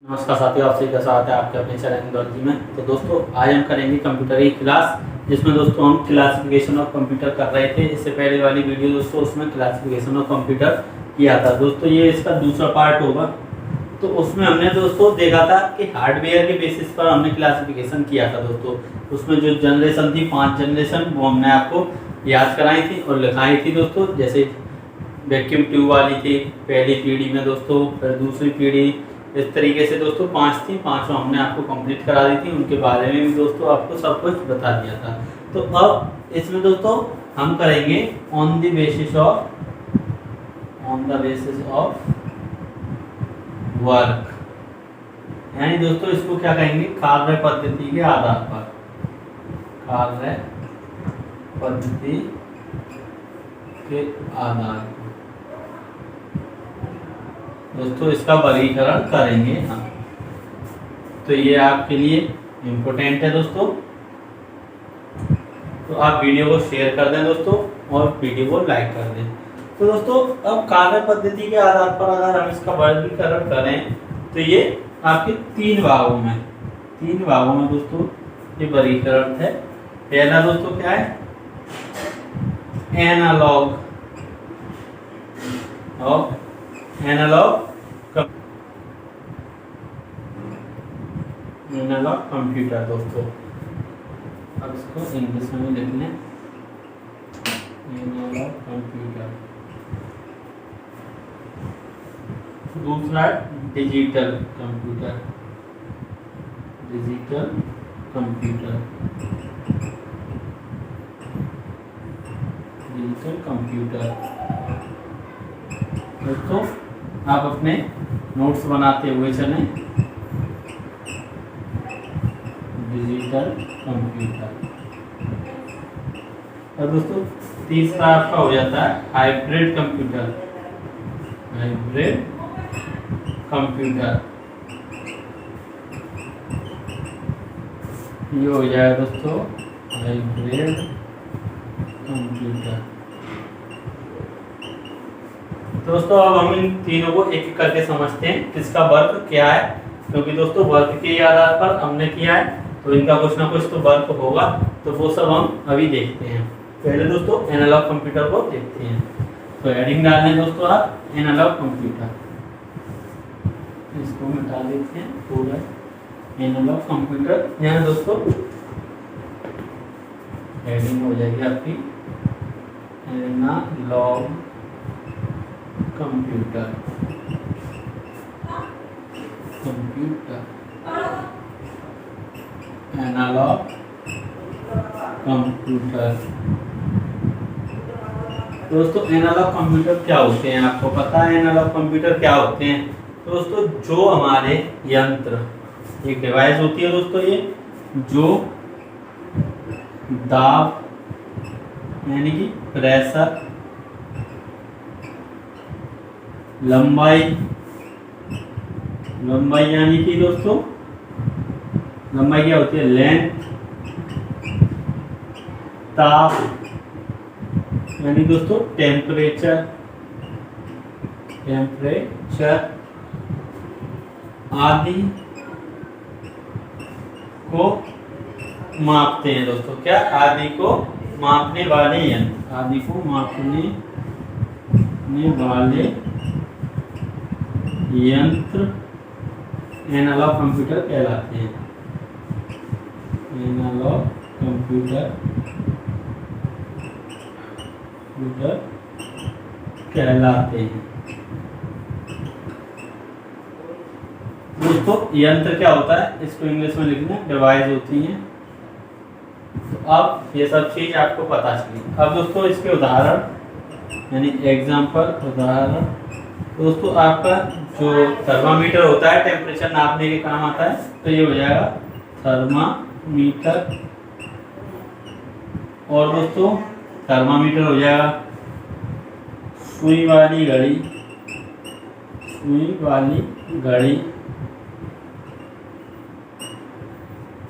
नमस्कार साथियों, आप सभी का स्वागत है आपके अपने चैनल टेक्नोलॉजी में। तो दोस्तों आज हम करेंगे कंप्यूटर की क्लास, जिसमें दोस्तों हम क्लासिफिकेशन ऑफ कंप्यूटर कर रहे थे। इससे पहले वाली वीडियो दोस्तों उसमें क्लासिफिकेशन ऑफ कंप्यूटर किया था। दोस्तों ये इसका दूसरा पार्ट होगा। तो उसमें हमने दोस्तों देखा था कि हार्डवेयर के बेसिस पर हमने क्लासिफिकेशन किया था। दोस्तों उसमें जो जनरेशन थी 5 जनरेशन वो हमने आपको याद कराई थी और लिखाई थी। दोस्तों जैसे वैक्यूम ट्यूब वाली थी पहली पीढ़ी में दोस्तों, फिर दूसरी पीढ़ी, इस तरीके से दोस्तों 5 थी। 5 हमने आपको कंप्लीट करा दी थी, उनके बारे में भी दोस्तों आपको सब कुछ बता दिया था। तो अब इसमें दोस्तों हम करेंगे on the basis of work, यानी दोस्तों इसको क्या कहेंगे, कार्य पद्धति के आधार पर। कार्य पद्धति के आधार पर दोस्तों इसका वर्गीकरण करेंगे हम। तो ये आपके लिए इम्पोर्टेंट है दोस्तों। तो आप वीडियो को शेयर कर दें दोस्तों और वीडियो को लाइक कर दें। तो दोस्तों अब कार्य पद्धति के आधार पर अगर हम इसका वर्गीकरण करें तो ये आपके 3 भागों में दोस्तों ये वर्गीकरण है। पहला दोस्तों क्या है, एनालॉग कंप्यूटर दोस्तों। अब इसको इंग्लिश में लिख लें, एनालॉग कंप्यूटर। दूसरा डिजिटल कंप्यूटर। दोस्तों आप अपने नोट्स बनाते हुए चलें। Digital computer. और दोस्तों तीसरा आपका हो जाता है हाइब्रिड कंप्यूटर। ये हो जाएगा दोस्तों हाइब्रिड कंप्यूटर। दोस्तों अब हम इन तीनों को एक एक करके समझते हैं किसका वर्क क्या है, क्योंकि दोस्तों वर्क के आधार पर हमने किया है तो इनका कुछ ना कुछ तो वर्क होगा। तो वो सब हम अभी देखते हैं। पहले दोस्तों एनालॉग कंप्यूटर को देखते हैं। तो हेडिंग डाल लें दोस्तों आप, एनालॉग कंप्यूटर। इसको मिटा देते हैं पूरा, एनालॉग कंप्यूटर। यहाँ दोस्तों हेडिंग हो जाएगी आपकी एनालॉग कंप्यूटर। Analog computer. दोस्तों एनालॉग कंप्यूटर क्या होते हैं, आपको पता है एनालॉग कंप्यूटर क्या होते हैं? तो दोस्तों जो हमारे यंत्र, एक डिवाइस होती है दोस्तों, ये जो दाब यानी कि प्रेशर, लंबाई यानी कि दोस्तों लंबाई क्या होती है, लेंथ, ताप यानी दोस्तों टेम्परेचर आदि को मापते हैं दोस्तों। क्या? आदि को मापने वाले यंत्र, आदि को मापने वाले यंत्र एनालॉग कंप्यूटर कहलाते हैं। एनालॉग कंप्यूटर कहलाते हैं। दोस्तों यंत्र क्या होता है, इसको इंग्लिश में लिखना, डिवाइस होती है। तो अब ये सब चीज आपको पता चली। अब दोस्तों इसके उदाहरण यानी एग्जाम्पल, उदाहरण। दोस्तों आपका जो थर्मामीटर होता है टेम्परेचर नापने के काम आता है, तो ये हो जाएगा थर्मामीटर। और दोस्तों थर्मामीटर हो जाएगा सुई वाली घड़ी।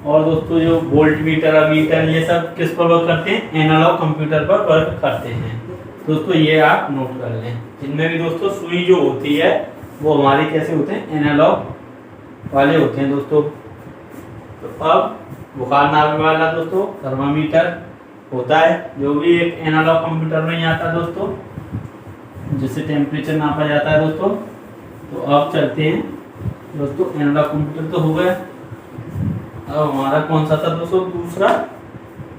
और दोस्तों जो वोल्ट मीटर, अमीटर, ये सब किस पर वर्क करते हैं, एनालॉग कंप्यूटर पर वर्क करते हैं। दोस्तों ये आप नोट कर लें। इनमें भी दोस्तों सुई जो होती है वो हमारी कैसे होते हैं, एनालॉग वाले होते हैं दोस्तों। तो अब बुखार नापने वाला दोस्तों थर्मामीटर होता है, जो भी एक एनालॉग कंप्यूटर में ही आता है दोस्तों, जिससे टेम्परेचर नापा जाता है दोस्तों। तो अब चलते हैं दोस्तों, एनालॉग कंप्यूटर तो हो गया। अब हमारा कौन सा था दोस्तों?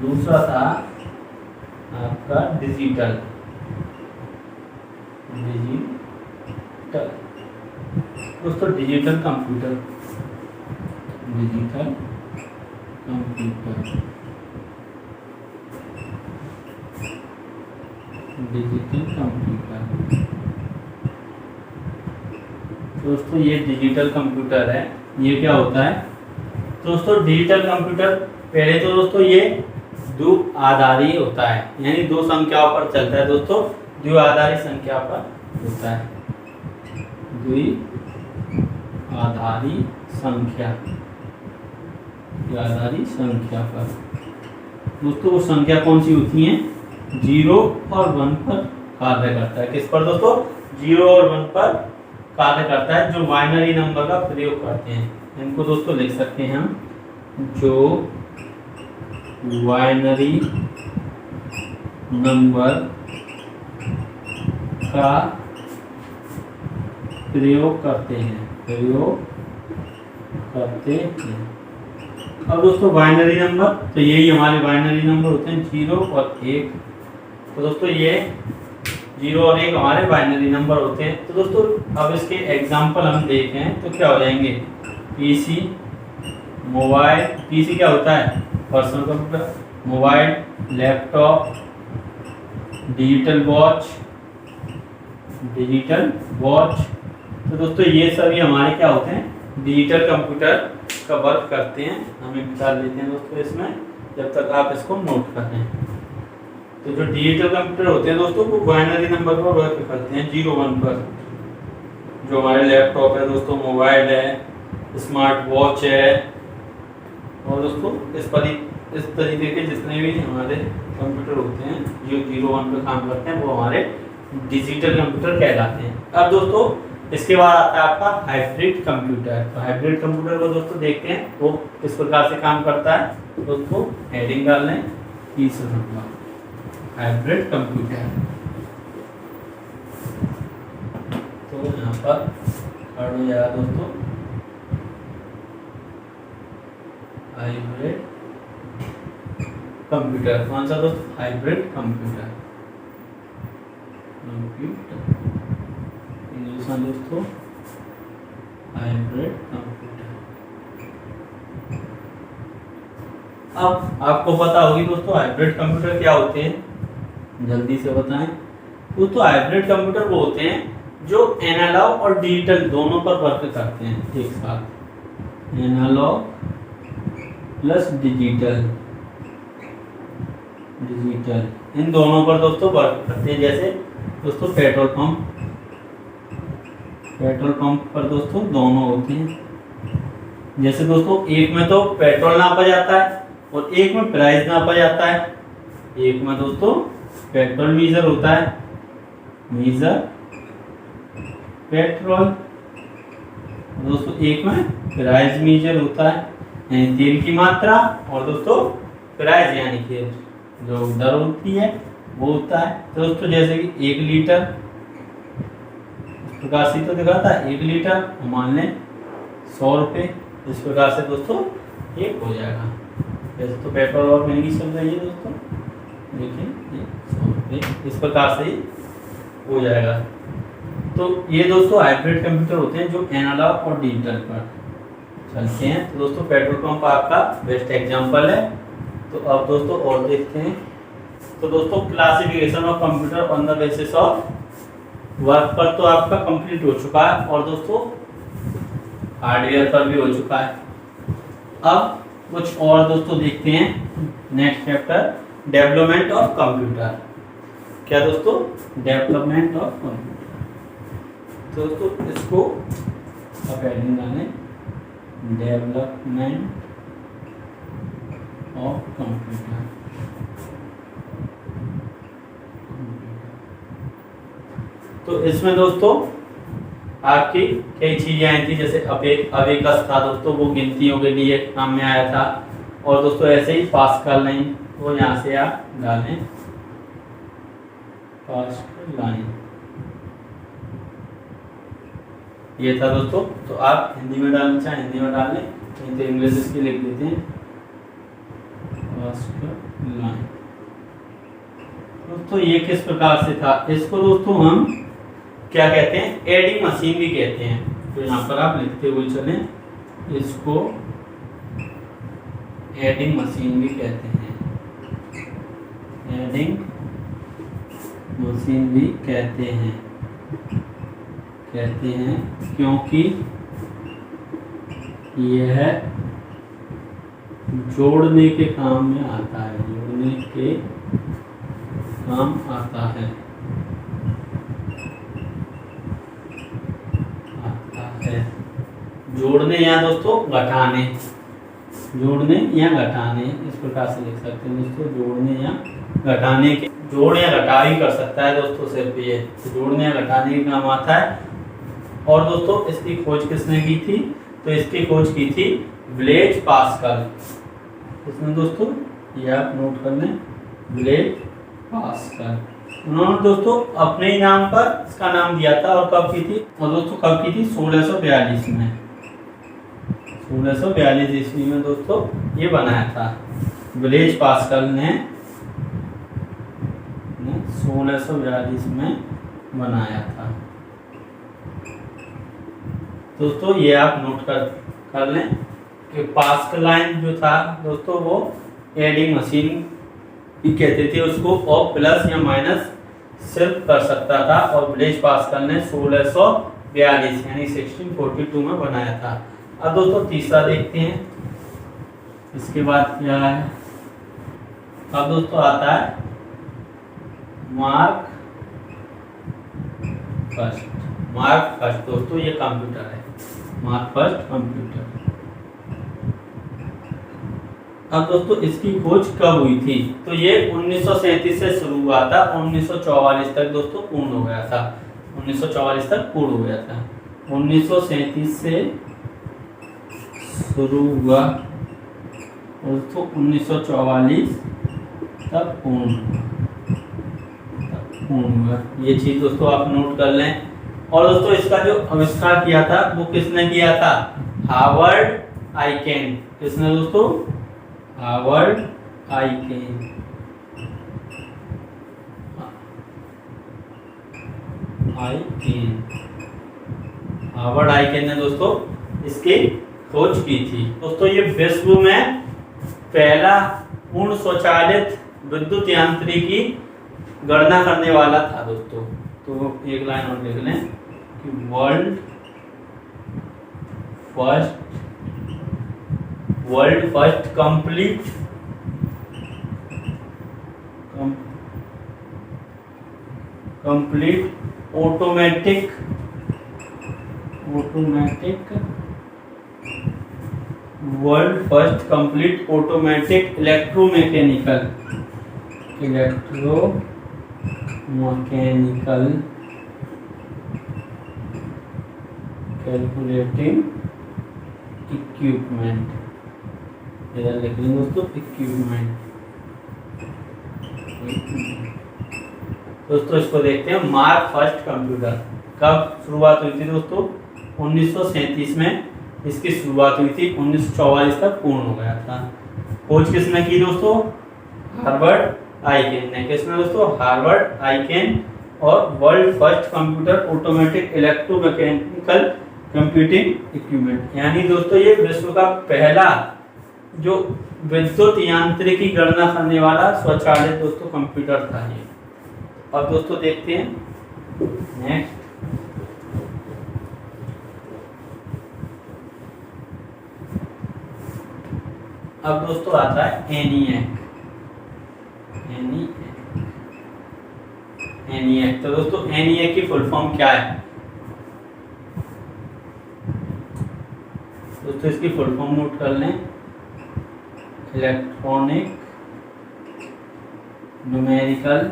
दूसरा था आपका डिजिटल दोस्तों, डिजिटल कंप्यूटर। दोस्तों ये डिजिटल कंप्यूटर है। ये क्या होता है दोस्तों? डिजिटल कंप्यूटर पहले तो दोस्तों ये द्विआधारी होता है, यानी दो संख्याओं पर चलता है दोस्तों, द्विआधारी संख्या पर होता है। द्विआधारी संख्या पर दोस्तों वो संख्या कौन सी होती है? 0 और 1 पर कार्य करता है। किस पर दोस्तों? 0 और 1 पर कार्य करता है, जो बाइनरी नंबर का प्रयोग करते हैं। इनको दोस्तों लिख सकते हैं हम, जो बाइनरी नंबर का प्रयोग करते हैं। अब दोस्तों बाइनरी नंबर, तो यही हमारे बाइनरी नंबर होते हैं 0 और 1। तो दोस्तों ये 0 और 1 हमारे बाइनरी नंबर होते हैं। तो दोस्तों अब इसके एग्जाम्पल हम देखें तो क्या हो जाएंगे? पीसी, मोबाइल, पीसी क्या होता है? Personal computer, mobile, laptop, digital watch. तो दोस्तों ये सभी हमारे क्या होते हैं? डिजिटल कंप्यूटर का वर्क करते हैं। हम एक मिसाल लेते हैं दोस्तों इसमें, जब तक आप इसको नोट कर लें। तो जो डिजिटल कंप्यूटर होते हैं दोस्तों, वो बाइनरी नंबर पर वर्क करते हैं 0 1 पर। जो हमारे लैपटॉप है दोस्तों, मोबाइल है, स्मार्ट वॉच है, और दोस्तों इस तरीके के जितने भी हमारे कंप्यूटर होते हैं जो 0 1 पर काम करते हैं, वो हमारे डिजिटल कंप्यूटर कहलाते हैं। अब दोस्तों इसके बाद आता है आपका हाइब्रिड कंप्यूटर। तो हाइब्रिड कंप्यूटर को दोस्तों देखते हैं वो किस प्रकार से काम करता है। दोस्तों हेडिंग डाल लें, तीसरा नंबर हाइब्रिड कंप्यूटर। तो यहाँ पर ऐड हो जाएगा दोस्तों हाइब्रिड कंप्यूटर। कौन सा दोस्तों? Hybrid computer. इंग्लिश में दोस्तों हाइब्रिड कंप्यूटर। अब आपको पता होगी दोस्तों हाइब्रिड कंप्यूटर क्या होते हैं, जल्दी से बताएं। दोस्तों हाइब्रिड कंप्यूटर वो होते हैं जो एनालॉग और डिजिटल दोनों पर वर्क करते हैं एक साथ। एनालॉग प्लस डिजिटल इन दोनों पर दोस्तों वर्क करते हैं। जैसे दोस्तों पेट्रोल पंप पर दोस्तों दोनों होते हैं। जैसे दोस्तों एक में तो पेट्रोल नापा जाता है और एक में प्राइस नापा जाता है। एक में दोस्तों पेट्रोल मीजर होता है, पेट्रोल। दोस्तों एक में प्राइस मीजर होता है, यानी तेल की मात्रा, और दोस्तों प्राइस यानी कि जो दर होती है वो होता है। तो दोस्तों जैसे कि 1 लीटर, इस प्रकार से तो दिखाता है 1 लीटर, मान लें 100 रुपये। इस प्रकार से दोस्तों ये हो जाएगा। वैसे तो पेट्रोल और महंगी चल रही है दोस्तों, देखिए 100 रुपये, इस प्रकार से ही हो जाएगा। तो ये दोस्तों हाइब्रिड कंप्यूटर होते हैं जो एनालॉग और डिजिटल पर चलते हैं। तो दोस्तों पेट्रोल पंप आपका बेस्ट एग्जांपल है। तो अब दोस्तों और देखते हैं। तो दोस्तों classification of computer on the basis of work पर तो आपका कंप्लीट हो चुका है, और दोस्तों हार्डवेयर पर भी हो चुका है। अब कुछ और दोस्तों देखते हैं। Next chapter development of computer. क्या दोस्तों? Development of computer. तो दोस्तों इसको आप हेडिंग डालें, डेवलपमेंट ऑफ कंप्यूटर। तो इसमें दोस्तों आपकी कई चीजें आई थी, जैसे अबेकस था दोस्तों, वो गिनतियों के लिए काम में आया था। और दोस्तों ऐसे ही पास्कल लाइन, वो यहाँ से आप डालें पास्कल लाइन, ये था दोस्तों। तो आप हिंदी में डालना चाहें हिंदी में डाल लें, नहीं तो इंग्लिश इसकी लिख देते हैं पास्कल लाइन। दोस्तों ये किस प्रकार से था, इसको दोस्तों हम क्या कहते हैं, एडिंग मशीन भी कहते हैं। तो यहाँ पर आप लिखते हुए चलें, इसको एडिंग मशीन भी कहते हैं, एडिंग मशीन भी कहते हैं क्योंकि यह जोड़ने के काम में आता है, जोड़ने के काम आता है। जोड़ने या दोस्तों घटाने, जोड़ने या घटाने, इस प्रकार से लिख सकते हैं दोस्तों, जोड़ने या घटाने के, जोड़ या घटा भी कर सकता है दोस्तों सिर्फ ये, तो जोड़ने या घटाने के काम आता है। और दोस्तों इसकी खोज किसने की थी, तो इसकी खोज की थी ब्लेज पास्कल। इसमें दोस्तों ये आप नोट कर लें, ब्लेज पास्कल। उन्होंने दोस्तों अपने ही नाम पर इसका नाम दिया था। और कब की थी, और दोस्तों कब की थी, 1642 में, 1642 ईस्वी में दोस्तों ये बनाया था ब्लेज पास्कल ने 1642 में बनाया था दोस्तों। ये आप नोट कर लें कि पास्कल लाइन जो था दोस्तों, वो एडिंग मशीन भी कहते थे उसको, और प्लस या माइनस सिर्फ कर सकता था। और ब्लेज पास्कल ने 1642 यानी 1642 में बनाया था। अब दोस्तों तीसरा देखते हैं, इसके बाद क्या है। अब दोस्तों आता है मार्क फर्स्ट। मार्क फर्स्ट दोस्तों ये कंप्यूटर है, मार्क फर्स्ट कंप्यूटर। अब दोस्तों इसकी खोज कब हुई थी, तो ये 1937 से शुरू हुआ था, 1944 तक दोस्तों पूर्ण हो गया था, 1944 तक पूर्ण हो गया था। 1937 से शुरू हुआ दोस्तों, 1944 तक पूर्ण हुआ। ये चीज दोस्तों आप नोट कर लें। और दोस्तों इसका जो आविष्कार किया था वो किसने किया था, हार्वर्ड आइकेन। किसने दोस्तों, हार्वर्ड आइकेन। हार्वर्ड आइकेन ने दोस्तों इसकी खोज की थी दोस्तों। ये विश्व में पहला पूर्ण स्वचालित विद्युत यांत्रिकी गणना करने वाला था दोस्तों। तो एक लाइन और लिख लें कि world first complete automatic world first complete automatic electromechanical calculating equipment, इधर लिख लेंगे दोस्तों इक्विपमेंट। दोस्तों इसको देखते हैं, मार्क फर्स्ट कंप्यूटर कब शुरुआत हुई थी दोस्तों, 1937 में इसकी शुरुआत हुई थी, 1944 तक पूर्ण हो गया था। खोज किसने की दोस्तों, हार्वर्ड आइकेन ने। किसने दोस्तों, हार्वर्ड आइकेन। और world first computer automatic electromechanical computing equipment, यानी दोस्तों ये विश्व का पहला जो विद्युत यांत्रिकी गणना करने वाला स्वचालित दोस्तों कंप्यूटर था ये। अब दोस्तों देखते हैं नेक्स्ट। अब दोस्तों आता है एनिएक। तो दोस्तों एनिएक की फुल फॉर्म क्या है दोस्तों, इसकी फुल फॉर्म नोट कर लें, इलेक्ट्रॉनिक न्यूमेरिकल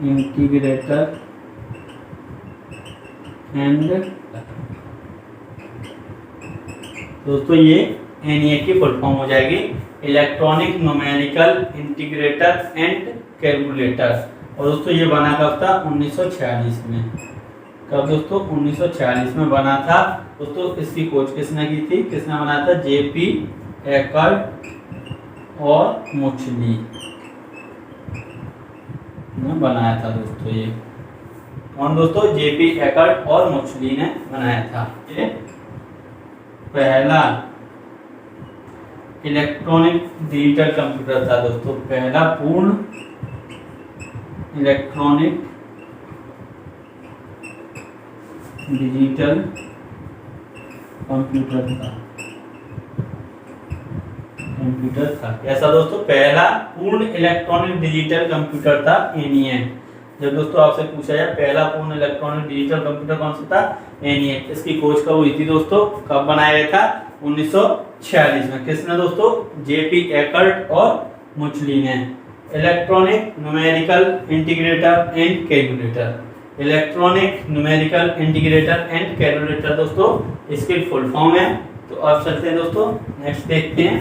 इंटीग्रेटर एंड दोस्तों ये ENIAC की फुल फॉर्म हो जाएगी, electronic numerical integrator and calculator. और दोस्तों ये बना कब था? 1946 में। कब दोस्तों? 1946 में बना था। दोस्तों इसकी खोज किसने की थी? किसने बनाया था? JP एकर्ट और मुचली ने बनाया था दोस्तों। ये कौन दोस्तों? JP एकर्ट और मुचली ने बनाया था। ये पहला इलेक्ट्रॉनिक डिजिटल कंप्यूटर था दोस्तों, पहला पूर्ण इलेक्ट्रॉनिक डिजिटल कंप्यूटर था। ऐसा दोस्तों पहला पूर्ण इलेक्ट्रॉनिक डिजिटल कंप्यूटर था ENIAC। जब दोस्तों आपसे पूछा जाए पहला पूर्ण इलेक्ट्रॉनिक डिजिटल कंप्यूटर कौन सा था? ENIAC। इसकी खोज कब हुई थी दोस्तों? कब बनाया गया था? 1946 में। किसने दोस्तों? JP एकर्ट और मुचली ने। Electronic numerical integrator and calculator. Electronic numerical integrator and calculator दोस्तों इसकी फुल फॉर्म है। तो अब चलते हैं दोस्तों नेक्स्ट देखते हैं।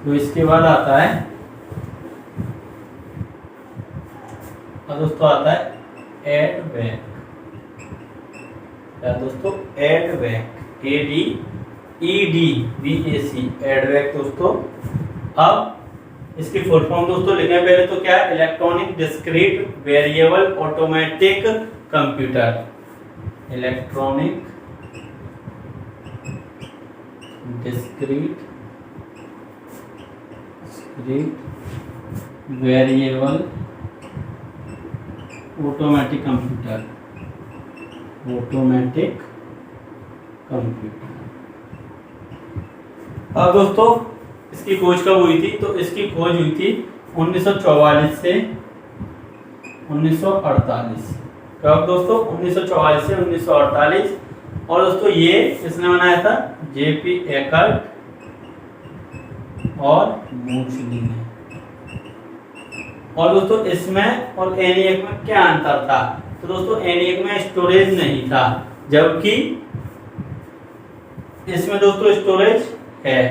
तो इसके बाद आता है दोस्तों आता है एडवैक। क्या दोस्तों? एडवैक, ADVAC एडवैक दोस्तों। अब इसकी फुल फॉर्म दोस्तों लिखें पहले तो क्या है? Electronic discrete variable automatic computer. Electronic discrete variable automatic computer. अब दोस्तों इसकी खोज कब हुई थी? तो इसकी खोज हुई थी 1944 से 1948। कब दोस्तों? 1944 से 1948। और दोस्तों ये किसने बनाया था? JP एकर्ट और मुचली ने। और दोस्तों इसमें और ENIAC में क्या अंतर था? तो दोस्तों ENIAC में स्टोरेज नहीं था, जबकि इसमें दोस्तों स्टोरेज है।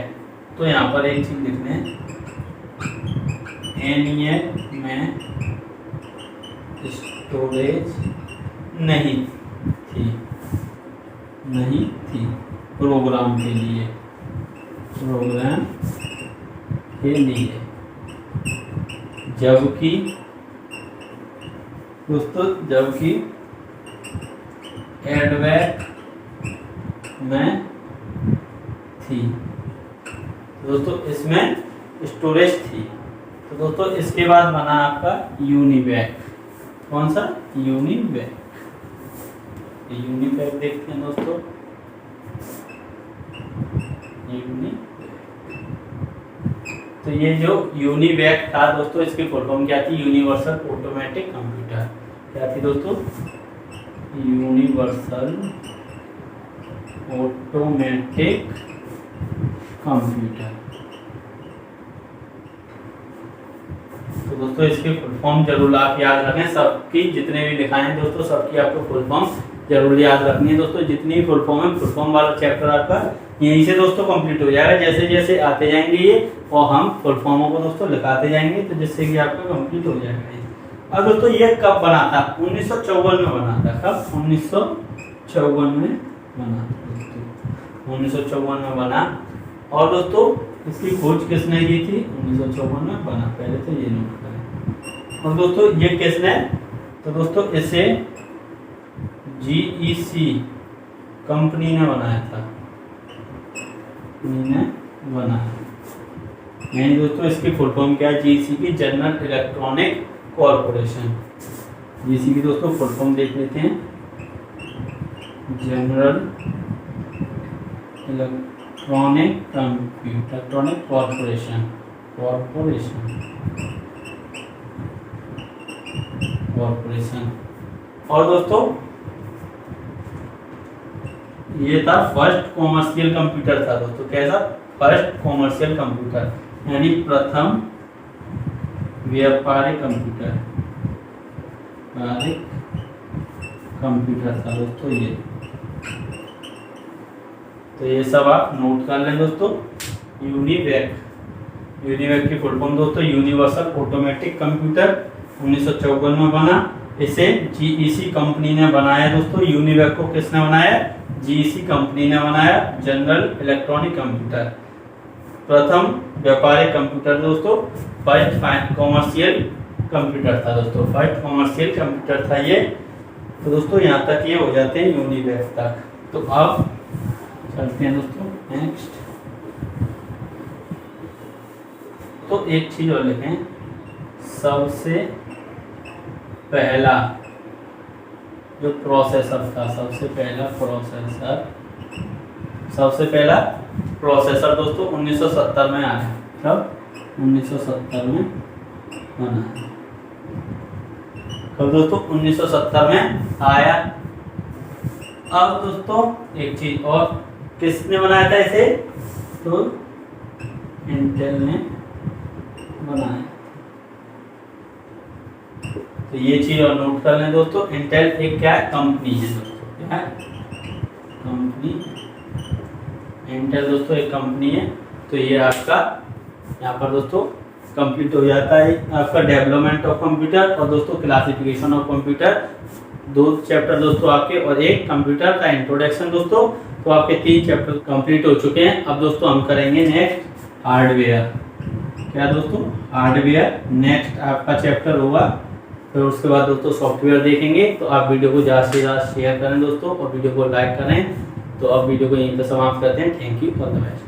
तो यहाँ पर एक चीज लिखने हैं, ENIAC में स्टोरेज नहीं थी प्रोग्राम के लिए, जबकि एडवैक में थी। दोस्तों इसमें स्टोरेज थी। तो दोस्तों इसके बाद बना आपका यूनिवैक। कौन सा? यूनिवैक। देखते हैं दोस्तों, तो ये जो यूनिवैक था दोस्तों इसकी फुल फॉर्म क्या थी? Universal automatic computer. क्या थी दोस्तों? Universal automatic computer. तो दोस्तों इसकी फुल फॉर्म जरूर आप याद रखें। सबकी जितने भी लिखाएं दोस्तों सबकी आपको फुल फॉर्म जरूर याद रखनी है दोस्तों। जितनी फुल फॉर्म है, फुल फॉर्म वाला चैप्टर आपका यहीं से दोस्तों कंप्लीट हो जाएगा। जैसे जैसे आते जाएंगे ये और हम फुल फॉर्मों को दोस्तों लिखाते जाएंगे, तो जिससे कि आपका कंप्लीट हो जाएगा। अब दोस्तों ये कब बना था? 1954 में बना था। कब? 1954 में बना था दोस्तों, 1954 में बना। और दोस्तों इसकी खोज किसने की थी? 1954 में बना। पहले तो ये नोट करें। और दोस्तों ये किसने? तो दोस्तों इसे GEC कंपनी ने बनाया था, यानी दोस्तों इसकी फुल फॉर्म क्या है? GEC की जनरल इलेक्ट्रॉनिक कॉर्पोरेशन। GEC की दोस्तों फुल फॉर्म देख लेते हैं, जनरल इलेक्ट्रॉनिक कॉर्पोरेशन। और दोस्तों ये था फर्स्ट कॉमर्शियल कंप्यूटर था दोस्तों। कैसा? फर्स्ट कॉमर्शियल कंप्यूटर, यानी प्रथम व्यापारिक कंप्यूटर। कंप्यूटर था दोस्तों ये। तो ये सब आप नोट कर लें दोस्तों। यूनिवैक, यूनिवैक की फुल फॉर्म दोस्तों यूनिवर्सल ऑटोमेटिक कंप्यूटर, 1954 में बना। इसे जीईसी कंपनी ने बनाया दोस्तों। यूनिवैक को किसने बनाया? जीईसी कंपनी ने बनाया, जनरल इलेक्ट्रॉनिक कंप्यूटर। प्रथम व्यापारिक कंप्यूटर दोस्तों, फर्स्ट कॉमर्शियल कंप्यूटर था दोस्तों, फर्स्ट कॉमर्शियल कंप्यूटर था ये। तो दोस्तों यहाँ तक ये हो जाते हैं यूनिवैक तक। तो अब चलते हैं दोस्तों नेक्स्ट। तो एक चीज और लिखें, सबसे पहला जो प्रोसेसर था, सबसे पहला प्रोसेसर दोस्तों 1970 में आया। कब? 1970 में बना है। कब दोस्तों? 1970 में आया। अब दोस्तों एक चीज और, किसने बनाया था इसे? तो इंटेल ने बनाया। तो ये चीज और नोट कर लें दोस्तों। इंटेल एक क्या है? कंपनी है दोस्तों। क्या है? कंपनी। इंटेल दोस्तों एक कंपनी है। तो ये आपका यहाँ पर दोस्तों कंप्लीट हो जाता है आपका डेवलपमेंट ऑफ कंप्यूटर और दोस्तों क्लासिफिकेशन ऑफ कंप्यूटर। 2 चैप्टर दोस्तों आपके और एक कंप्यूटर का इंट्रोडक्शन दोस्तों। तो आपके 3 चैप्टर कंप्लीट हो चुके हैं। अब दोस्तों हम करेंगे नेक्स्ट हार्डवेयर। क्या दोस्तों? हार्डवेयर नेक्स्ट आपका चैप्टर होगा। फिर उसके बाद दोस्तों सॉफ्टवेयर देखेंगे। तो आप वीडियो को ज़्यादा से ज़्यादा शेयर करें दोस्तों और वीडियो को लाइक करें। तो अब वीडियो को यहीं पर समाप्त करते हैं। Thank you, all the best.